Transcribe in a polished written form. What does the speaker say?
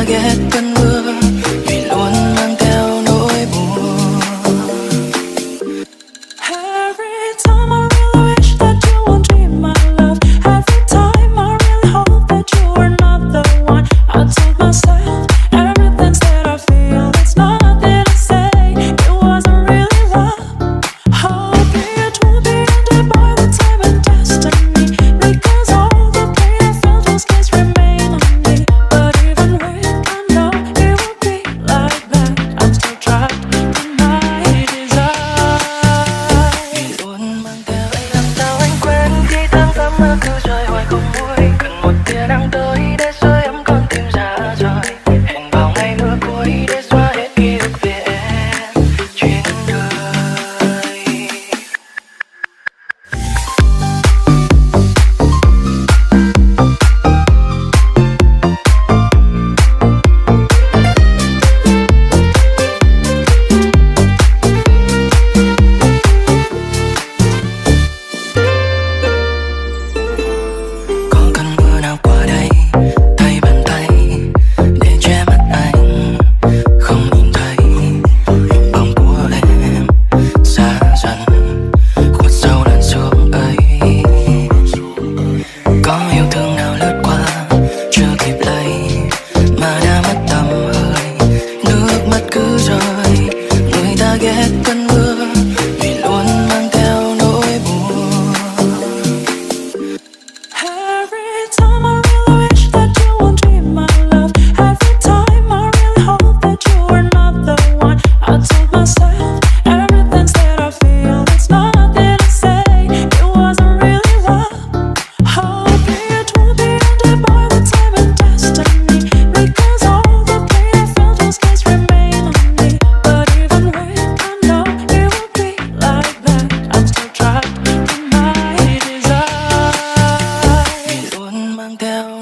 ta ghét cơn mưa vì luôn mang theo nỗi buồn. Every time I really wish that you won't be my love. Every time I really hope that you are not the one. I told myself everything that I feel, it's nothing to say. It wasn't really love. Hoping it will be ended by the time and destiny, because all the pain I felt those days remain on me. But even when I know it will be like that, I'm still trapped in my desire. Vì luôn mang theo anh, làm sao anh quên khi tháng năm mưa cứ rơi hoài không nguôi. Cần một tia nắng tới để sưởi ấm con tim ra rời. Hẹn vào ngày mưa cuối để xóa hết ký ức về em chuyến đời. Có cơn mưa nào qua đây thay bàn tay để che mắt anh không nhìn thấy bóng của em xa dần khuất sâu lần xuống ấy. Có yêu thương nào lướt qua chưa kịp lấy mà đã mất tầm hơi, nước mắt cứ rơi. Người ta ghét cơn mưa vì luôn mang theo nỗi buồn. Every time I really wish that you won't be my love. Every time I really hope that you are not the one. I told myself everything that I feel, it's nothing to say. It wasn't really love. Hoping it will be ended by the time and destiny, because all the pain I felt those days remain on me. But even when I know it will be like that, I'm still trapped in my desire. Vì luôn mang theo